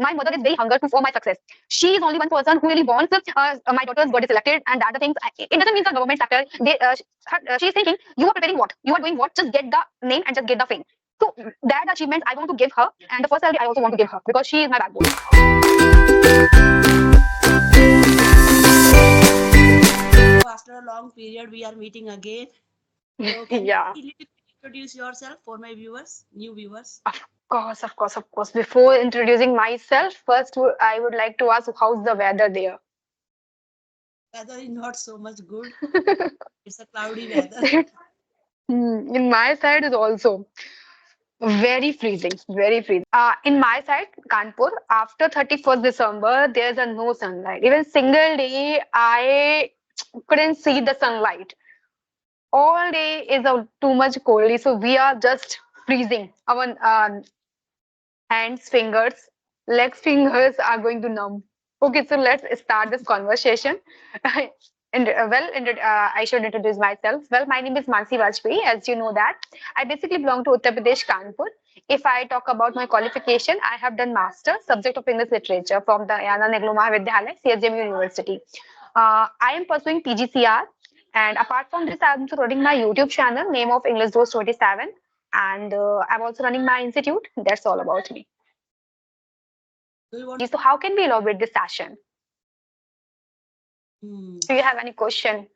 my mother is very hungry for my success. She is only one person who really wants my daughter's body selected and the other things. It doesn't mean the government sector. She's thinking you are preparing what? You are doing what? Just get the name and just get the fame. So that achievement I want to give her, and the first salary I also want to give her because she is my backbone. After a long period, we are meeting again. So can Yeah. you introduce yourself for my viewers, new viewers? Of course. Before introducing myself, first I would like to ask how's the weather there? Weather is not so much good. It's a cloudy weather. In my side is also very freezing, very freezing. In my side, Kanpur, after 31st December, there's a no sunlight. Even single day, I couldn't see the sunlight. All day is too much coldly, so we are just freezing. Our hands, fingers, legs, fingers are going to numb. Okay, so let's start this conversation. I should introduce myself. Well, my name is Mansi Vajpayee, as you know that. I basically belong to Uttar Pradesh, Kanpur. If I talk about my qualification, I have done master subject of English literature from the Yana Neglu Mahavidyalaya, CSJM University. I am pursuing PGCR, and apart from this, I'm also running my YouTube channel, name of English Dose 27, and I'm also running my institute. That's all about me. Do you want? So, how can we elaborate this session? Hmm. Do you have any question?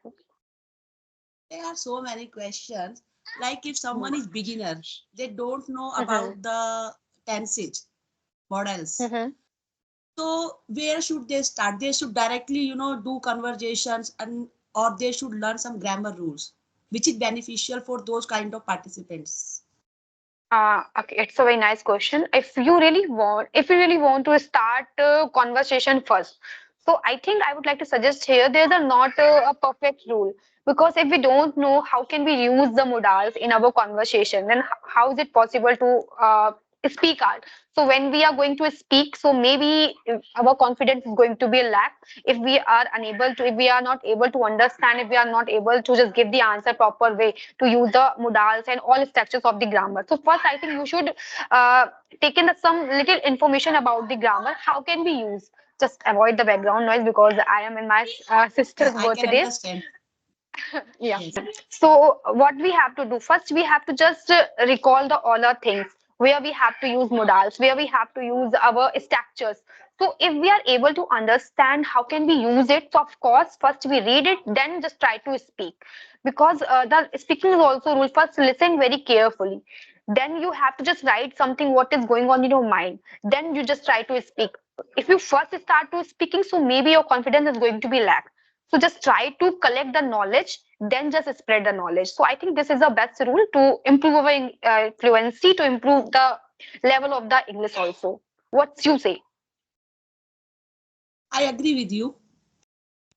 There are so many questions. Like if someone is beginner, they don't know about the tenses, models. Mm-hmm. So where should they start? They should directly, do conversations and or they should learn some grammar rules, which is beneficial for those kind of participants. Okay, it's a very nice question. If you really want to start conversation first, so I think I would like to suggest here there's not a perfect rule because if we don't know how can we use the modals in our conversation, then how is it possible to speak out? So when we are going to speak, so maybe our confidence is going to be a lack if we are not able to understand, if we are not able to just give the answer proper way to use the modals and all structures of the grammar. So first, I think you should take in some little information about the grammar. How can we use? Just avoid the background noise because I am in my sister's I can birthday. understand. Yeah. Yes. So what we have to do first, we have to just recall the all our things where we have to use modals, where we have to use our structures. So if we are able to understand how can we use it, so of course first we read it, then just try to speak because the speaking is also rule. First, listen very carefully. Then you have to just write something what is going on in your mind. Then you just try to speak. If you first start to speaking, so maybe your confidence is going to be lack. So just try to collect the knowledge, then just spread the knowledge. So I think this is the best rule to improve our fluency, to improve the level of the English also. What you say? I agree with you.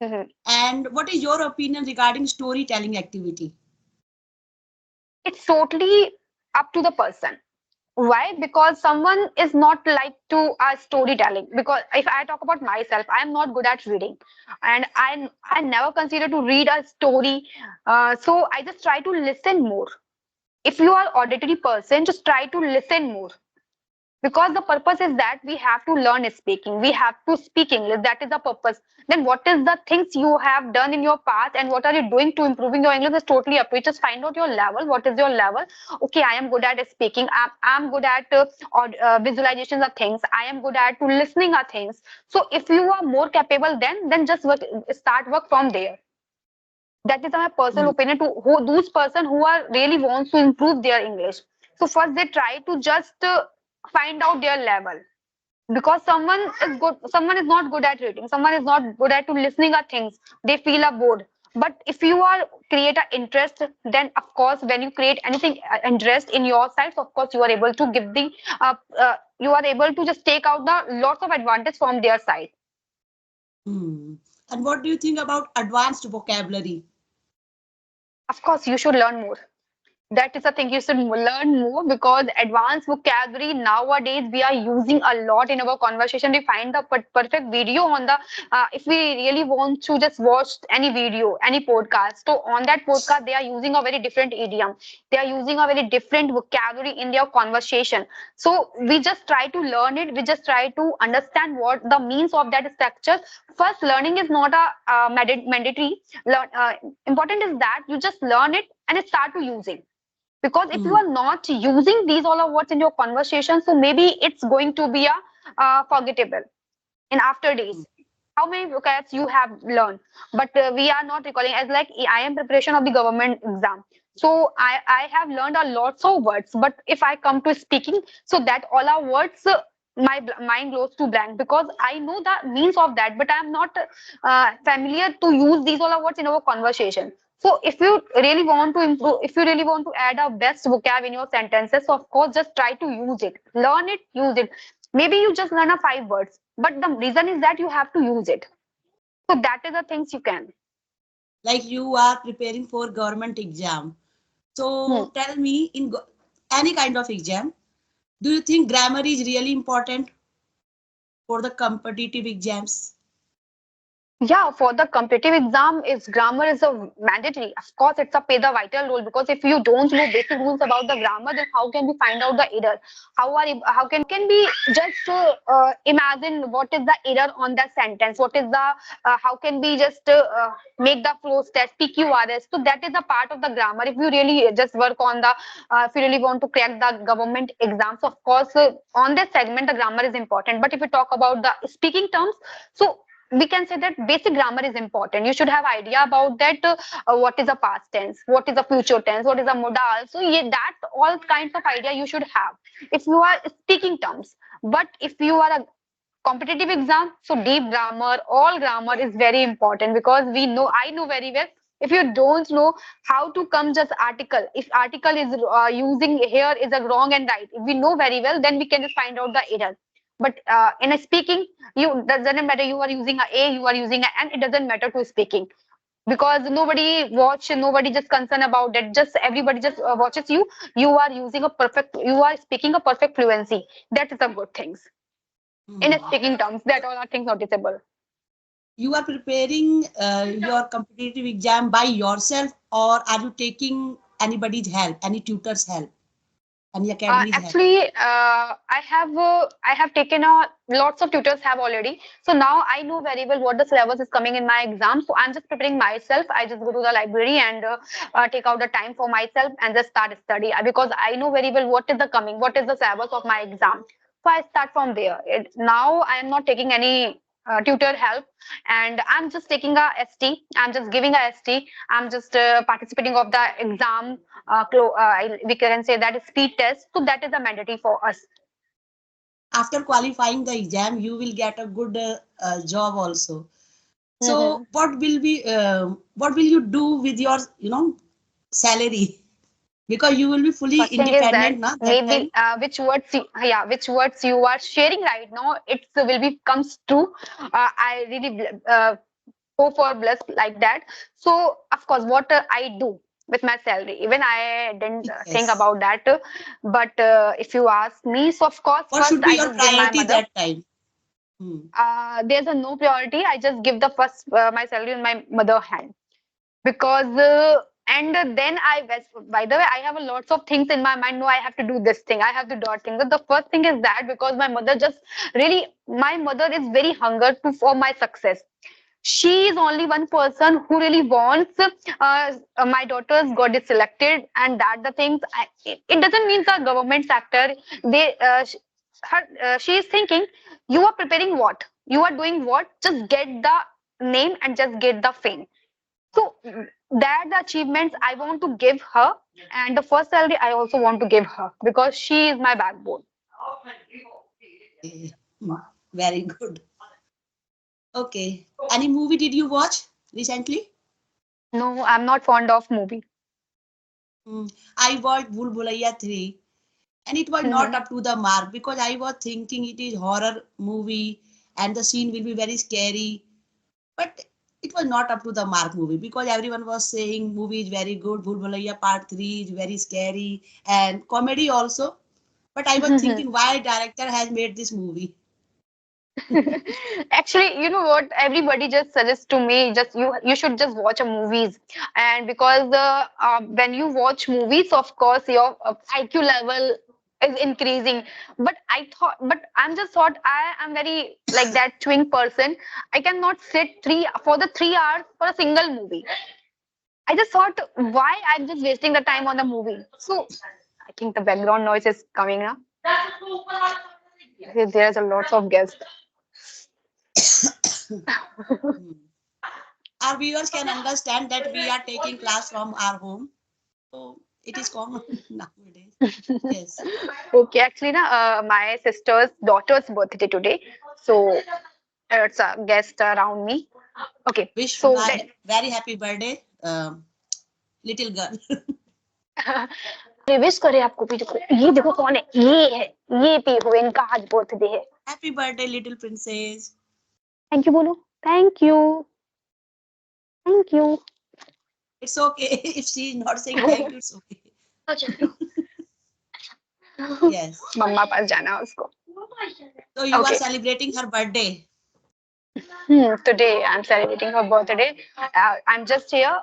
Mhm. And what is your opinion regarding storytelling activity? It's totally up to the person. Why? Because someone is not like to storytelling. Because if I talk about myself, I am not good at reading, and I never consider to read a story. So I just try to listen more. If you are auditory person, just try to listen more because the purpose is that we have to learn speaking, we have to speak English, that is the purpose. Then what is the things you have done in your past and what are you doing to improving your English is totally up to you. Just find out your level, what is your level. Okay, I am good at speaking, I'm good at visualizations of things, I am good at to listening of things. So if you are more capable, then just start work from there. That is my personal Hmm. opinion to who those person who are really wants to improve their English. So first they try to just find out their level because someone is not good at reading, someone is not good at to listening at things, they feel a bored. But if you are create an interest, then of course when you create anything interest in your side, so of course you are able to give the you are able to just take out the lots of advantage from their side. Hmm. And what do you think about advanced vocabulary? Of course you should learn more. That is the thing you should learn more, because advanced vocabulary nowadays we are using a lot in our conversation. We find the perfect video on the if we really want to just watch any video, any podcast. So on that podcast, they are using a very different idiom. They are using a very different vocabulary in their conversation. So we just try to learn it. We just try to understand what the means of that structure. First, learning is not a mandatory. Important is that you just learn it and start to using, because if you Hmm. are not using these all of words in your conversation, so maybe it's going to be a forgettable in after Hmm. days. How many vocabs you have learned, but we are not recalling. As like I am preparation of the government exam, so I have learned a lots of words, but if I come to speaking, so that all our words my mind goes to blank, because I know the means of that, but I am not familiar to use these all our words in our conversation. So if you really want to improve, if you really want to add a best vocab in your sentences, so of course just try to use it, learn it, use it. Maybe you just learn a 5 words, but the reason is that you have to use it. So that is the things you can. Like you are preparing for government exam. Hmm. So tell me, in any kind of exam, do you think grammar is really important for the competitive exams? Yeah, for the competitive exam, is grammar is a mandatory. Of course, it's a play the vital role, because if you don't know basic rules about the grammar, then how can we find out the error? How can we just imagine what is the error on the sentence? What is the how can we just make the flow test PQRS? So that is a part of the grammar. If you really just work on the if you really want to crack the government exams, of course, on this segment the grammar is important. But if we talk about the speaking terms, so we can say that basic grammar is important. You should have idea about that. What is a past tense? What is a future tense? What is a modal? So yeah, that all kinds of idea you should have if you are speaking terms. But if you are a competitive exam, so deep grammar, all grammar is very important, because we know, I know very well. If you don't know how to come just article, if article is using here is a wrong and right, if we know very well, then we can just find out the error. But in a speaking, you doesn't matter. You are using a, you are using a, and it doesn't matter to speaking, because nobody watch, nobody just concerned about it. Just everybody just watches you. You are using a perfect, you are speaking a perfect fluency. That is a good things in a Hmm. speaking terms. That all are things noticeable. You are preparing your competitive exam by yourself, or are you taking anybody's help, any tutor's help, any academy's help? Actually, I have taken a lots of tutors have already. So now I know very well what the syllabus is coming in my exam. So I'm just preparing myself. I just go to the library and take out the time for myself and just start study, because I know very well what is the coming, what is the syllabus of my exam. So I start from there. Now I am not taking any tutor help, and I'm just taking a ST. I'm just giving a ST. I'm just participating of the exam. We can say that is speed test. So that is a mandatory for us. After qualifying the exam, you will get a good job also. Mm-hmm. So what will you do with your salary? Because you will be fully First thing is that independent now that maybe time. which words, yeah, which words you are sharing right now, it will be comes true. I really go for bless like that. So of course, what I do with my salary, even I didn't think Yes. about that. But if you ask me, so of course, What first should be I your just give my priority mother. that time? Hmm. There's a no priority. I just give the first my salary in my mother hand, because and then by the way, I have a lots of things in my mind. No, I have to do this thing, I have to do that thing. But the first thing is that, because my mother just really, my mother is very hunger to for my success. She is only one person who really wants my daughters got it selected, and that the things it doesn't mean the government sector. They she is thinking, you are preparing what, you are doing what, just get the name and just get the fame. So that the achievements I want to give her, and the first salary I also want to give her, because she is my backbone. Okay. Hmm. Very good. Okay. Any movie did you watch recently? No, I'm not fond of movie. Hmm. I watched Bhul Bhulaiya 3, and it was not Hmm. up to the mark because I was thinking it is horror movie and the scene will be very scary. But it was not up to the mark movie, because everyone was saying movie is very good, Bhul Bhulaiya Part 3 is very scary and comedy also. But I was thinking, why director has made this movie? Actually, you know what? Everybody just suggests to me, just you should just watch a movies, and because when you watch movies, of course, your IQ level is increasing. But I'm just thought I am very like that twin person. I cannot sit three for the 3 hours for a single movie. I just thought, why I'm just wasting the time on the movie. So I think the background noise is coming now. There's a lots of guests. Hmm. Our viewers can understand that we are taking class from our home, so it is common nowadays. Yes. Okay, actually, my sister's daughter's birthday today, so it's a guest around me. Okay, Wish so my very happy birthday, little girl. अरे wish करे आपको भी देखो ये देखो कौन है ये पीहू इनका आज बर्थडे है Happy birthday, little princess. Thank you बोलो thank you thank you It's okay. If she is not saying thank you, it's okay. Yes. मम्मा पास जाना है उसको So you are okay celebrating her birthday. today I'm celebrating her birthday. I'm just here,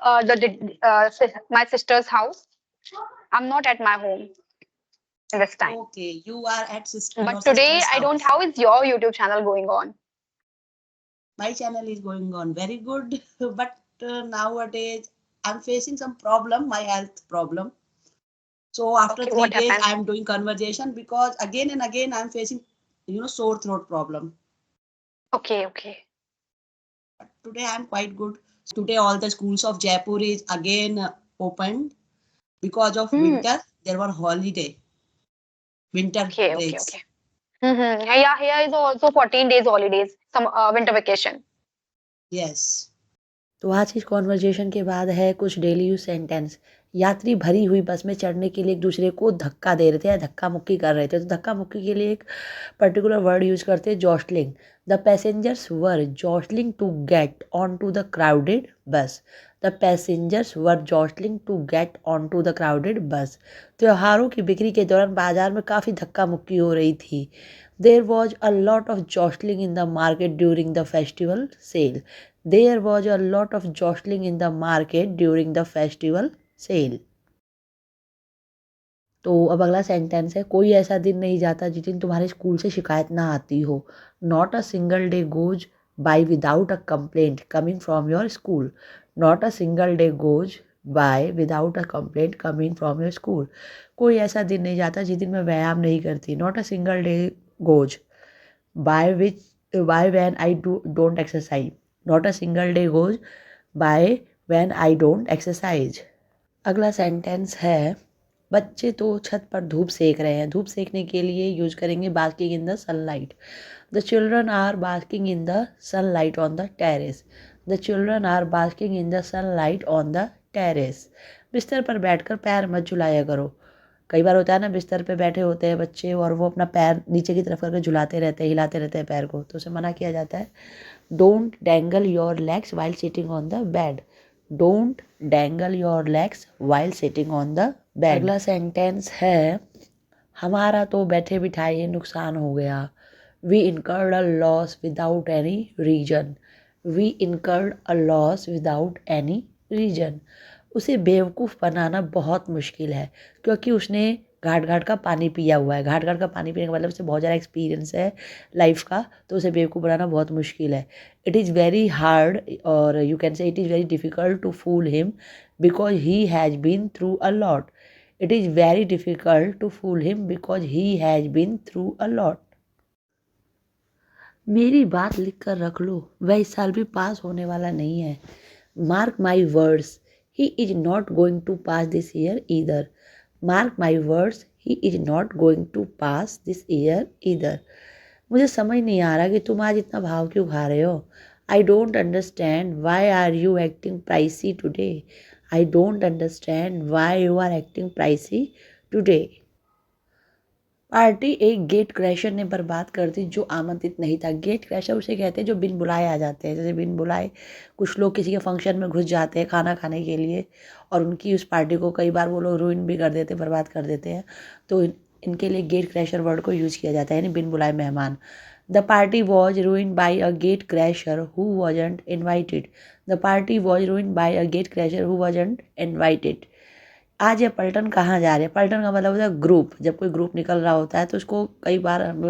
my sister's house. I'm not at my home this time. Okay, you are at your But today sister's I don't. house. How is your YouTube channel going on? My channel is going on very good, but nowadays I'm facing some problem, my health problem. So after Okay, three what days, happened? I'm doing conversation because again and again I'm facing, sore throat problem. Okay, okay. But today I'm quite good. Today all the schools of Jaipur is again opened because of Hmm. winter. There were holiday, winter Okay, okay, breaks. okay. Mm-hmm. Yeah, here is also 14 days holidays, some winter vacation. Yes. तो आज इस conversation के बाद है कुछ daily use sentence. यात्री भरी हुई बस में चढ़ने के लिए एक दूसरे को धक्का दे रहे थे या धक्का मुक्की कर रहे थे, तो धक्का मुक्की के लिए एक पर्टिकुलर वर्ड यूज करते हैं, jostling. The passengers were jostling to get on to the crowded bus. The passengers were jostling to get on to the crowded bus. त्योहारों की बिक्री के दौरान बाजार में काफ़ी धक्का मुक्की हो रही थी। There was a lot of jostling in the market during the festival sale. There was a lot of jostling in the market during the festival sale. तो अब अगला सेंटेंस है, कोई ऐसा दिन नहीं जाता जिस दिन तुम्हारे स्कूल से शिकायत ना आती हो। Not a single day goes by without a complaint coming from your school. Not a single day goes by without a complaint coming from your school. कोई ऐसा दिन नहीं जाता जिस दिन मैं व्यायाम नहीं करती। Not a single day goes by when I don't exercise. Not a single day goes by when I don't exercise. अगला सेंटेंस है, बच्चे तो छत पर धूप सेक रहे हैं। धूप सेकने के लिए यूज करेंगे basking in the sunlight. The children are basking in the sunlight on the terrace. The children are basking in the sunlight on the terrace. बिस्तर पर बैठकर पैर मत झुलाया करो। कई बार होता है ना, बिस्तर पे बैठे होते हैं बच्चे और वो अपना पैर नीचे की तरफ करके झुलाते रहते हैं, हिलाते रहते हैं पैर को, तो उसे मना किया जाता है। Don't dangle your legs while sitting on the bed. Don't dangle your legs while sitting on the bed. अगला सेंटेंस है, हमारा तो बैठे बिठाए नुकसान हो गया। We incurred a loss without any reason. We incurred a loss without any reason. उसे बेवकूफ़ बनाना बहुत मुश्किल है क्योंकि उसने घाट घाट का पानी पिया हुआ है। घाट घाट का पानी पीने का मतलब उसे बहुत ज़्यादा एक्सपीरियंस है लाइफ का, तो उसे बेवकूफ़ बनाना बहुत मुश्किल है। इट इज़ वेरी हार्ड और you can say it is very difficult to fool him because he has been through a lot. It is very difficult to fool him because he has been through a lot. मेरी बात लिख कर रख लो, वह इस साल भी पास होने वाला नहीं है। Mark my words, he is not going to pass this year either. Mark my words, he is not going to pass this year either. मुझे समझ नहीं आ रहा कि तुम आज इतना भाव क्यों खा रहे हो। I don't understand why are you acting pricey today. I don't understand why you are acting pricey today. Party एक गेट क्रैशर ने बर्बाद कर दी जो आमंत्रित नहीं था। गेट क्रैशर उसे कहते हैं जो बिन बुलाए आ जाते हैं। जैसे बिन बुलाए कुछ लोग किसी के फंक्शन में घुस जाते हैं खाना खाने के लिए, और उनकी उस पार्टी को कई बार वो लोग रूइन भी कर देते, बर्बाद कर देते हैं। तो इनके लिए गेट क्रैशर वर्ड को यूज़ किया जाता है, यानी बिन बुलाए मेहमान। The party was ruined by a gate crasher who wasn't invited. The party was ruined by a gate crasher who wasn't invited. आज ये पलटन कहाँ जा रहे हैं? पलटन का मतलब होता है ग्रुप। जब कोई ग्रुप निकल रहा होता है तो उसको कई बार हम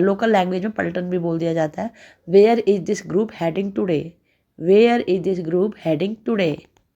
लोकल लैंग्वेज में पलटन भी बोल दिया जाता है। Where is this group heading today? Where is this group heading today?